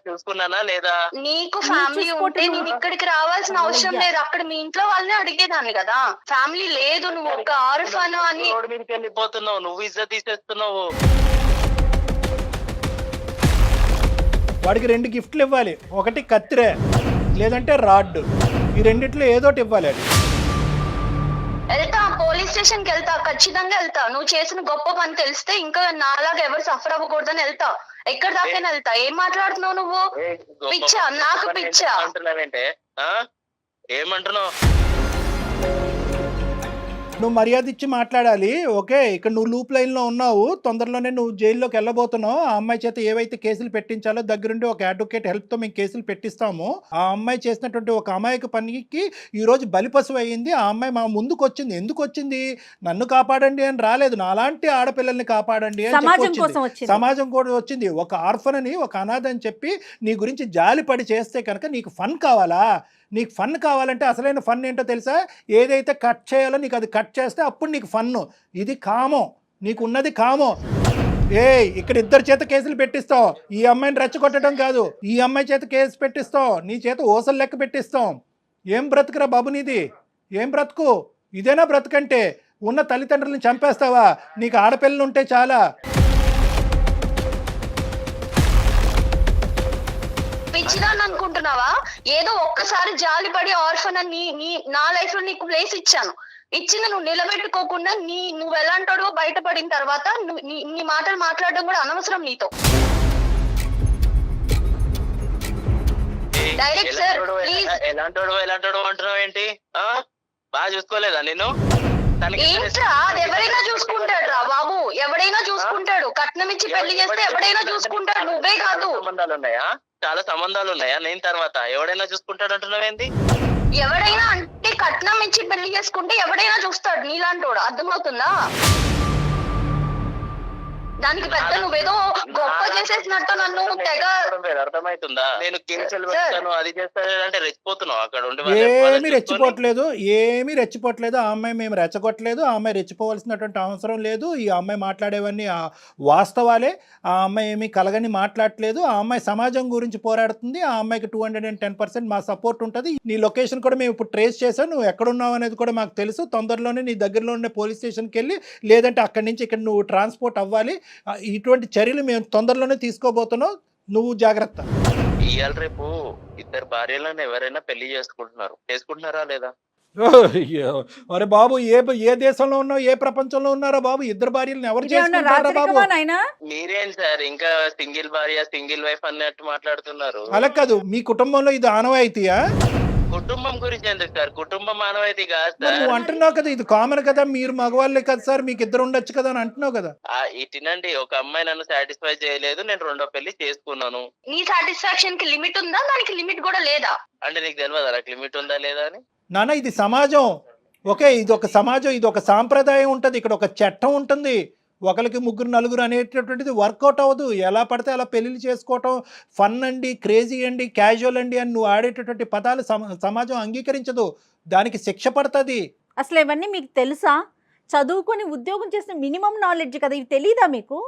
చూసుకున్నానా లేదా? నీకు ఫ్యామిలీ ఉంటే నేను ఇక్కడికి రావాల్సిన అవసరం లేదు, అక్కడ మీ ఇంట్లో వాళ్ళని అడిగేదాన్ని కదా. ఫ్యామిలీ లేదు, నువ్వు ఒక ఆర్ఫన్ అని రోడ్డు మీదకి వెళ్ళిపోతున్నావు, నువ్వు ఇజ్జత్ తీసేస్తున్నావు. వాడికి 2 గిఫ్ట్లు ఇవ్వాలి. ఒకటి కత్తిరే, లేదంటే రాడ్. ఈ రెండిట్లో ఏదోటి ఇవ్వాలి. అది వెళ్తా, పోలీస్ స్టేషన్ కి వెళ్తా, ఖచ్చితంగా వెళ్తా. నువ్వు చేసిన గొప్ప పని తెలిస్తే ఇంకా నాలాగా ఎవరు సఫర్ అవ్వకూడదని వెళ్తా. ఎక్కడ దాకైనా వెళ్తా. ఏం మాట్లాడుతున్నావు నువ్వు? పిచ్చా, నాకు పిచ్చా. అంటున్నావేంటే? ఏమంటున్నావు? నువ్వు మర్యాద ఇచ్చి మాట్లాడాలి. ఓకే, ఇక్కడ నువ్వు లూప్ లైన్లో ఉన్నావు, తొందరలోనే నువ్వు జైల్లోకి వెళ్ళబోతున్నావు. ఆ అమ్మాయి చేత ఏవైతే కేసులు పెట్టించాలో దగ్గరుండి ఒక అడ్వకేట్ హెల్ప్తో మేము కేసులు పెట్టిస్తాము. ఆ అమ్మాయి చేసినటువంటి ఒక అమాయక పనికి ఈరోజు బలిపశువు అయ్యింది. ఆ అమ్మాయి మా ముందుకు వచ్చింది. ఎందుకు వచ్చింది? నన్ను కాపాడండి అని రాలేదు, నాలాంటి ఆడపిల్లల్ని కాపాడండి అని చెప్పి సమాజం కూడా వచ్చింది. ఒక ఆర్ఫన్ అని, ఒక అనాథ అని చెప్పి నీ గురించి జాలిపడి చేస్తే కనుక నీకు ఫన్ కావాలా? నీకు ఫన్ కావాలంటే అసలైన ఫన్ ఏంటో తెలుసా? ఏదైతే కట్ చేయాలో నీకు అది కట్ చేస్తే అప్పుడు నీకు ఫన్ను. ఇది కామం, నీకు ఉన్నది కామం. ఇక్కడ 2 చేత కేసులు పెట్టిస్తావు. ఈ అమ్మాయిని రెచ్చగొట్టడం కాదు, ఈ అమ్మాయి చేత కేసు పెట్టిస్తావు, నీ చేత ఓసలు లెక్క పెట్టిస్తాం. ఏం బ్రతుకురా బాబు నీది? ఏం బ్రతుకు? ఇదేనా బ్రతుకంటే? ఉన్న తల్లిదండ్రులను చంపేస్తావా? నీకు ఆడపిల్లలు ఉంటే చాలా. పిచ్చిదాన్ని అనుకుంటున్నావా? ఏదో ఒక్కసారి జాలిపడి ఆర్ఫన్ అని నా లైఫ్ లో నీకు ప్లేస్ ఇచ్చాను. ఇచ్చిన నువ్వు నిలబెట్టుకోకుండా నువ్వు ఎలాంటాడో బయటపడిన తర్వాత నీ మాటలు మాట్లాడడం కూడా అనవసరం నీతో. Direct sir please. ఎలాంటాడు అంటున్నావు ఏంటి? బాగా చూసుకోలేదా నేను? ఏంట్రా, అది ఎవరైనా చూసుకుంటాడు రా బాబు, ఎవడైనా చూసుకుంటాడు. కట్నం ఇచ్చి పెళ్లి చేస్తే ఎవడైనా చూసుకుంటాడు, నువ్వే కాదు. సంబంధాలు ఉన్నాయా? చాలా సంబంధాలు ఉన్నాయా? నేను తర్వాత ఎవడైనా చూసుకుంటాడు అంటున్నావేంటి? ఎవడైనా అంటే కట్నం ఇచ్చి పెళ్లి చేసుకుంటే ఎవడైనా చూస్తాడు నీలాంటోడు. అర్థమవుతుందా? దానికి పెద్ద నువ్వేదో గొప్ప చేసేసినట్టు నన్ను తెగ అర్థమవుతుందా? నేను కించెలు పెడతాను, అది చేస్తానంటే రెచ్చిపోతున్నావు. అక్కడ ఉండి ఏమీ రెచ్చిపోవట్లేదు. ఆ అమ్మాయి మేము రెచ్చగొట్టలేదు. ఆ అమ్మాయి రెచ్చిపోవాల్సినటువంటి అవసరం లేదు. ఈ అమ్మాయి మాట్లాడేవన్నీ వాస్తవాలే. ఆ అమ్మాయి ఏమీ కలగని మాట్లాడట్లేదు. ఆ అమ్మాయి సమాజం గురించి పోరాడుతుంది. ఆ అమ్మాయికి 210% మా సపోర్ట్ ఉంటుంది. నీ లొకేషన్ కూడా మేము ఇప్పుడు ట్రేస్ చేసాం. నువ్వు ఎక్కడున్నావు అనేది కూడా మాకు తెలుసు. తొందరలోనే నీ దగ్గరలో ఉన్న పోలీస్ స్టేషన్కి వెళ్ళి, లేదంటే అక్కడి నుంచి ఇక్కడ నువ్వు ట్రాన్స్పోర్ట్ అవ్వాలి. ఇటువంటి చర్యలు మేము తొందరలోనే తీసుకోబోతున్నాం. నువ్వు జాగ్రత్త. ఇవాళ రేపు 2 భార్యలను ఎవరైనా పెళ్లి చేసుకుంటున్నారా లేదా? అరే బాబు, ఏ దేశంలో ఉన్నావు, ఏ ప్రపంచంలో ఉన్నారా బాబు? 2 భార్యలను ఎవరు చేసుకుంటారా బాబు? మీరేం సార్ ఇంకా సింగిల్ భార్య సింగిల్ వైఫ్ అన్నట్టు మాట్లాడుతున్నారు? అలా కాదు, మీ కుటుంబంలో ఇది ఆనవాయితీయా? కుటుంబం గురించి ఎందుకు సార్? కుటుంబం ఆనవాయితీ కాదు సార్. నువ్వు అంటున్నావు కదా ఇది కామన్ కదా, మీరు మగవాళ్ళే కదా సార్, మీకు 2 ఉండొచ్చు కదా అని అంటున్నావు కదా. ఇటినండి, ఒక అమ్మాయి నన్ను సాటిస్ఫై చేయలేదు, నేను 2వ పెళ్లి చేసుకున్నాను. నీ సాటిస్ఫాక్షన్ కి లిమిట్ ఉందా? దానికి లిమిట్ కూడా లేదా? అంటే నీకు తెలియదు నాకు లిమిట్ ఉందా లేదా అని? నాన్న, ఇది సమాజం. ఓకే, ఇది ఒక సమాజం, ఇది ఒక సాంప్రదాయం ఉంటుంది. ఇక్కడ ఒక చట్టం ఉంటుంది. ఒకరికి 3 4 అనేటటువంటిది వర్కౌట్ అవ్వదు. ఎలా పడితే అలా పెళ్ళిళ్ళు చేసుకోవటం ఫన్ అండి, క్రేజీ అండి, క్యాజువల్ అండి అని నువ్వు ఆడేటటువంటి పదాలు సమాజం అంగీకరించదు. దానికి శిక్ష పడుతుంది. అసలు ఇవన్నీ మీకు తెలుసా? చదువుకొని ఉద్యోగం చేసిన మినిమం నాలెడ్జ్ కదా, ఇవి తెలీదా మీకు?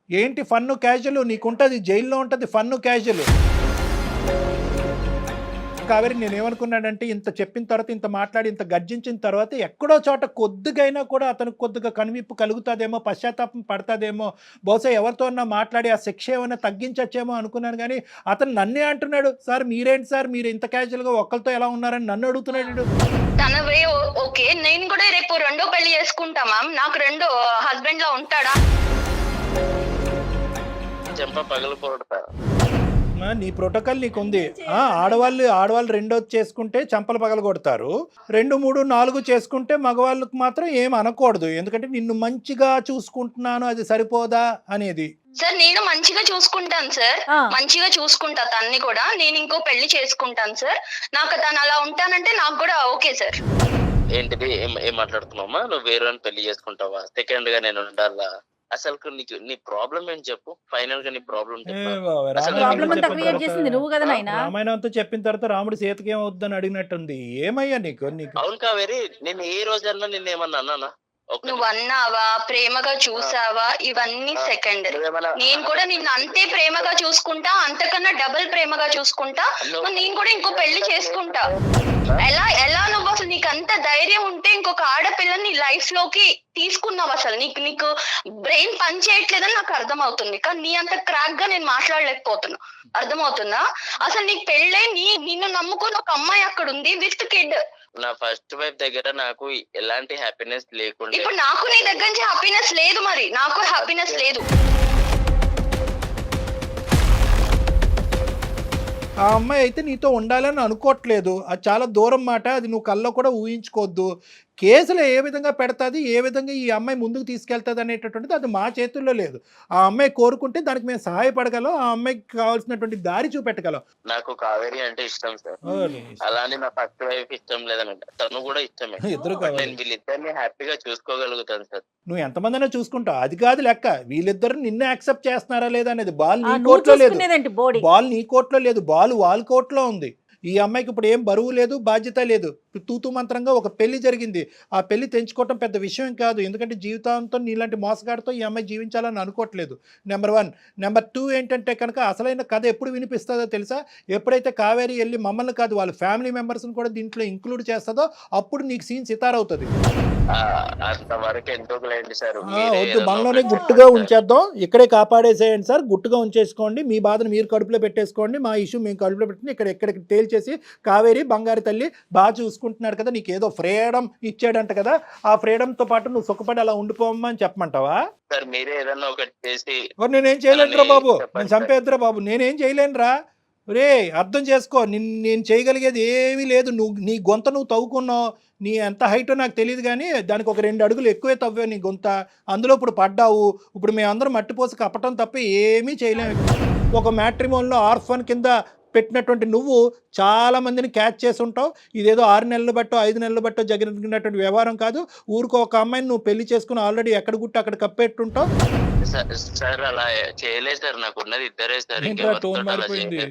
ఏంటి ఫన్ను క్యాజువల్? నీకుంటుంది, జైల్లో ఉంటుంది ఫన్ను క్యాజువల్. కావేరి, నేనేమనుకున్నానంటే ఇంత చెప్పిన తర్వాత, ఇంత మాట్లాడి, ఇంత గర్జించిన తర్వాత ఎక్కడో చోట కొద్దిగైనా కూడా అతనికి కొద్దిగా కనువిప్పు కలుగుతుందేమో, పశ్చాత్తాపం పడతాదేమో, బహుశా ఎవరితో మాట్లాడి ఆ శిక్ష ఏమైనా తగ్గించచ్చేమో అనుకున్నాను. కానీ అతను నన్నే అంటున్నాడు, సార్ మీరేంటి సార్, మీరు ఇంత క్యాజువల్గా ఒక్కరితో ఎలా ఉన్నారని నన్ను అడుగుతున్నాడు. తన వే ఓకే, నేను కూడా రేపు 2వ పెళ్లి చేసుకుంటా మ్యామ్. నాకు 2 హస్బెండ్ లా ఉంటాడా? చెంప పగలకూడదా? నీ ప్రోటోకాల్ నీకుంది. ఆడవాళ్ళు 2వ చేసుకుంటే చంపలు పగల కొడతారు, 2 3 4 చేసుకుంటే మగవాళ్ళకు మాత్రం ఏం అనకూడదు. ఎందుకంటే నిన్ను మంచిగా చూసుకుంటున్నాను, అది సరిపోదా అనేది. సార్ నేను మంచిగా చూసుకుంటాను సార్, మంచిగా చూసుకుంటా తన్ని కూడా. నేను ఇంకో పెళ్లి చేసుకుంటాను సార్. నాకు తను అలా ఉంటానంటే నాకు కూడా ఓకే సార్. ఏంటిది? ఏం మాట్లాడుతున్నావమ్మా? నువ్వు వేరే పెళ్లి చేసుకుంటావా? సెకండ్ గా నేను ఉండాలా? అసలు నీ ప్రాబ్లం ఏంటి చెప్పు? ఫైనల్ గా నీ ప్రాబ్లం రామాయణం అంతా చెప్పిన తర్వాత రాముడు సీతకి ఏమవుద్దని అడిగినట్టుంది. ఏమయ్యా నీకు? అవును కావేరి, నేను ఏ రోజన్నా నిన్నేమన్నా అన్నానా? నువ్వు అన్నావా, ప్రేమగా చూసావా, ఇవన్నీ సెకండ్. నేను కూడా నిన్ను అంతే ప్రేమగా చూసుకుంటా, అంతకన్నా డబుల్ ప్రేమగా చూసుకుంటా. మరి నేను కూడా ఇంకో పెళ్లి చేసుకుంటా. ఎలా నువ్వు అసలు నీకు అంత ధైర్యం ఉంటే ఇంకొక ఆడపిల్లని నీ లైఫ్ లోకి తీసుకున్నావు? అసలు నీకు బ్రెయిన్ పని చేయట్లేదని నాకు అర్థమవుతుంది, కానీ నీ అంత క్రాక్ గా నేను మాట్లాడలేకపోతున్నా. అర్థమవుతుందా? అసలు నీకు పెళ్ళే, నిన్ను నమ్ముకుని ఒక అమ్మాయి అక్కడ ఉంది విత్ కిడ్. నా ఫస్ట్ వైఫ్ దగ్గర నాకు ఎలాంటి హ్యాపీనెస్ లేకుండా, ఇప్పుడు నాకు నీ దగ్గర నుంచి హ్యాపీనెస్ లేదు, మరి నాకు హ్యాపీనెస్ లేదు. ఆ అమ్మాయి అయితే నీతో ఉండాలని అనుకోవట్లేదు, అది చాలా దూరం మాట, అది నువ్వు కల్లో కూడా ఊహించుకోవద్దు. కేసులు ఏ విధంగా పెడతాది, ఏ విధంగా ఈ అమ్మాయి ముందుకు తీసుకెళ్తుంది అనేటటువంటిది అది మా చేతుల్లో లేదు. ఆ అమ్మాయి కోరుకుంటే దానికి మేము సహాయపడగలం, ఆ అమ్మాయికి కావాల్సినటువంటి దారి చూపెట్టగలం. నాకు కావేరి అంటే ఇష్టం సార్, అలానే నా ఫస్ట్ వైఫ్ ఇష్టం లేదనంట, తను కూడా ఇష్టమే. ఇద్దరు But నేను వీళ్ళిద్దరిని హ్యాపీగా చూసుకోగలుగుతాను సార్. నువ్వు ఎంతమందినా చూసుకుంటావు, అది కాదు లెక్క. వీళ్ళిద్దరు నిన్నే యాక్సెప్ట్ చేస్తున్నారా లేదా అనేది. బాల్ నీ నువ్వు కోర్టులో లేదు, చూసుకునేదేంటి బాడీ? బాల్ నీ కోర్టులో లేదు, బాల్ వాళ్ళ కోర్టులో ఉంది. ఈ అమ్మాయికి ఇప్పుడు ఏం బరువు లేదు, బాధ్యత లేదు. తూతూ మంత్రంగా ఒక పెళ్లి జరిగింది, ఆ పెళ్లి తెంచుకోవటం పెద్ద విషయం కాదు. ఎందుకంటే జీవితాంతం నీలాంటి మోసగాడితో ఈ అమ్మాయి జీవించాలని అనుకోవట్లేదు. నెంబర్ 1. నెంబర్ 2 ఏంటంటే కనుక అసలైన కథ ఎప్పుడు వినిపిస్తుందో తెలుసా? ఎప్పుడైతే కావేరి వెళ్ళి మమ్మల్ని కాదు వాళ్ళ ఫ్యామిలీ మెంబర్స్ని కూడా దీంట్లో ఇంక్లూడ్ చేస్తుందో అప్పుడు నీకు సీన్ సితారవుతుంది. అంతవరకు ఎందుకు లేండి సార్, వద్దు, మనలోనే గుట్టుగా ఉంచేద్దాం, ఇక్కడే కాపాడేసేయండి సార్, గుట్టుగా ఉంచేసుకోండి. మీ బాధను మీరు కడుపులో పెట్టేసుకోండి, మా ఇష్యూ మేము కడుపులో పెట్టుకుని ఎక్కడికి తేల్చేసి కావేరి బంగారు తల్లి బాగా చూసుకుంటున్నాడు కదా, నీకు ఏదో ఫ్రీడమ్ ఇచ్చాడంట కదా, ఆ ఫ్రీడమ్తో పాటు నువ్వు సుఖపడి అలా ఉండిపోమ్మా అని చెప్పమంటావా? సార్ మీరే ఏదన్నా ఒకటి చేసి. నేనేం చేయలేనురా బాబు, నేను చంపేద్దురా బాబు, నేనేం చేయలేనురా. రే అర్థం చేసుకో, నేను చేయగలిగేది ఏమీ లేదు. నీ గొంత నువ్వు తవ్వుకున్నావు, నీ ఎంత హైటో నాకు తెలియదు, కానీ దానికి ఒక 2 అడుగులు ఎక్కువే తవ్వావు నీ గొంత. అందులో ఇప్పుడు పడ్డావు, ఇప్పుడు మేమందరం మట్టిపోసి కప్పటం తప్ప ఏమీ చేయలేము. ఒక మ్యాట్రిమోన్లో ఆర్ఫన్ కింద పెట్టినటువంటి నువ్వు చాలా మందిని క్యాచ్ చేసి ఉంటావు. ఇదేదో 6 నెలలు బట్టో 5 నెలలు బట్టో జరిగినటువంటి వ్యవహారం కాదు. ఊరికో ఒక అమ్మాయిని నువ్వు పెళ్లి చేసుకుని ఆల్రెడీ ఎక్కడ గుట్టి అక్కడ కప్పెట్టుంటావు. సార్ అలా చేయలేదు సార్, నాకు ఉన్నది ఇద్దరే సార్. టోన్ మారిపోయింది,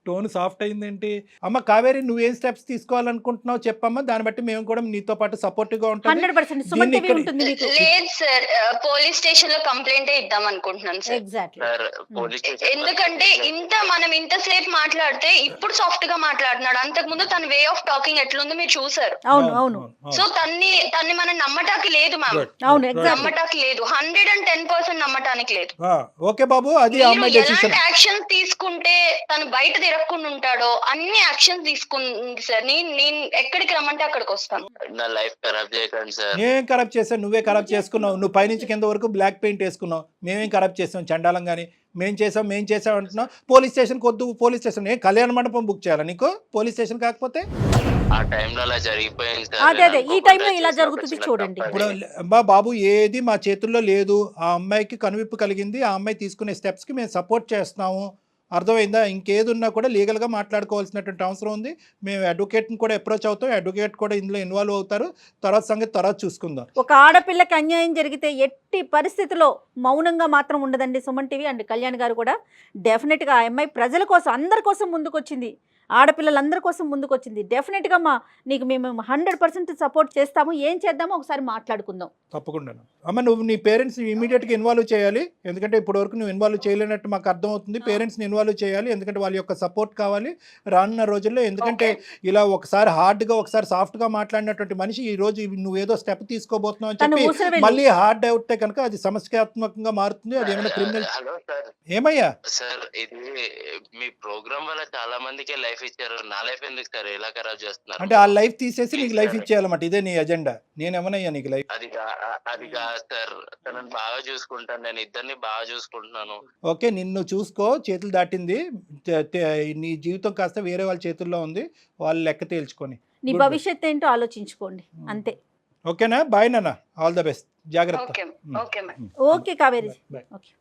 టోన్ సాఫ్ట్ అయిందేంటి? అమ్మ కావేరి, నువ్వేం స్టెప్స్ తీసుకోవాలనుకుంటున్నావు చెప్పమ్మా, దాన్ని బట్టి మేము కూడా నీతో పాటు సపోర్టివ్ గా ఉంటాం. 100% సుమన్ టీవీ ఉంటుంది మీకు. లేదు సార్, పోలీస్ స్టేషన్ లో కంప్లైంట్ ఇద్దాం అనుకుంటున్నాను సార్. ఎగ్జాక్ట్లీ. ఎందుకంటే మనం ఇంతసేపు మాట్లాడితే ఇప్పుడు సాఫ్ట్ గా మాట్లాడుతున్నాడు, అంతకు ముందు తన వే ఆఫ్ టాకింగ్ ఎట్లుందో మీరు చూసారు. అవును అవును. సో తన్ని మనం నమ్మటానికి లేదు మ్యామ్, అవును ఎగ్జాక్ట్లీ. నమ్మటానికి లేదు, 110% నమ్మటానికి లేదు. ఓకే బాబు, అది అమ్మాయి డెసిషన్. ఎలాంటి యాక్షన్స్ తీసుకుంటే తను బయట తిరగకుండా ఉంటాడో అన్ని యాక్షన్స్ తీసుకుంది సార్. నేను ఎక్కడికి రమ్మంటే అక్కడికి వస్తాను. నా లైఫ్ ఖరాబ్ చేయకండి సార్. నేనేం కరప్ట్ చేశాను? నువ్వే కరప్ట్ చేసుకున్నావు. నువ్వు పైనుంచి కింద వరకు బ్లాక్ పెయింట్ వేసుకున్నావు. మేమేం కరప్ట్ చేసాం చండాలం? కానీ మేము చేసాం అంటున్నావు. పోలీస్ స్టేషన్కి వద్దు, పోలీస్ స్టేషన్ ఏ కళ్యాణ మండపం బుక్ చేయాలా నీకు? పోలీస్ స్టేషన్ కాకపోతే ఆ టైంలో అలా జరిగిపోయింది సార్. అదే ఈ టైంలో ఇలా జరుగుతుంది చూడండి. ఇప్పుడు బాబు ఏది మా చేతుల్లో లేదు. ఆ అమ్మాయికి కనువిప్పు కలిగింది, ఆ అమ్మాయి తీసుకునే స్టెప్స్కి మేము సపోర్ట్ చేస్తున్నాము. అర్థమైందా? ఇంకేది ఉన్నా కూడా లీగల్గా మాట్లాడుకోవాల్సినటువంటి అవసరం ఉంది. మేము అడ్వకేట్ని కూడా అప్రోచ్ అవుతాం, అడ్వకేట్ కూడా ఇందులో ఇన్వాల్వ్ అవుతారు. తర్వాత సంగతి తర్వాత చూసుకుందాం. ఒక ఆడపిల్లకి అన్యాయం జరిగితే ఎట్టి పరిస్థితిలో మౌనంగా మాత్రం ఉండదండి సుమన్ టీవీ అండ్ కళ్యాణ్ గారు కూడా. డెఫినెట్గా ఆ అమ్మాయి ప్రజల కోసం, అందరి కోసం ముందుకొచ్చింది, ఆడపిల్లలందరి కోసం ముందుకొచ్చింది. డెఫినెట్గా నీకు మేము 100% సపోర్ట్ చేస్తాము. ఏం చేద్దామో ఒకసారి మాట్లాడుకుందాం. తప్పకుండా అమ్మ, నువ్వు నీ పేరెంట్స్ ఇమీడియట్గా ఇన్వాల్వ్ చేయాలి. ఎందుకంటే ఇప్పటివరకు నువ్వు ఇన్వాల్వ్ చేయలేనట్టు మాకు అర్థమవుతుంది. పేరెంట్స్ని ఇన్వాల్వ్ చేయాలి, ఎందుకంటే వాళ్ళ యొక్క సపోర్ట్ కావాలి రానున్న రోజుల్లో. ఎందుకంటే ఇలా ఒకసారి హార్డ్గా ఒకసారి సాఫ్ట్గా మాట్లాడినటువంటి మనిషి ఈ రోజు నువ్వేదో స్టెప్ తీసుకోబోతున్నావు అని చెప్పి మళ్ళీ హార్డ్ అవుతే కనుక అది సమస్యాత్మకంగా మారుతుంది. అది ఏమైనా క్రిమినల్. Hello sir. ఏమయ్యా సార్, ఇది మీ ప్రోగ్రామ్ వల్ల చాలా మందికి లైఫ్ ఇచ్చారు, నా లైఫ్ ఎందుకు సార్ ఎలా ఖరాబ్ చేస్తున్నారు? అంటే ఆ లైఫ్ తీసేసి నీకు లైఫ్ ఇచ్చేయాలన్నమాట, ఇదే నీ ఎజెండా. నేనేమనయ్యా నీకు లైఫ్? అది కాదు సార్, తనని బాగా చూసుకుంటాను, నేను ఇద్దరిని బాగా చూసుకుంటున్నాను. ఓకే, నిన్ను చూసుకో, చేతులు దాటింది, నీ జీవితం కాస్త వేరే వాళ్ళ చేతుల్లో ఉంది, వాళ్ళు లెక్క తేల్చుకొని నీ భవిష్యత్తు ఏంటో ఆలోచించుకోండి అంతే. ఓకేనా? బాయ్ నాన్న, ఆల్ ద బెస్ట్, జాగ్రత్త. Okay okay madam. Okay Kaveri. Bye. Okay.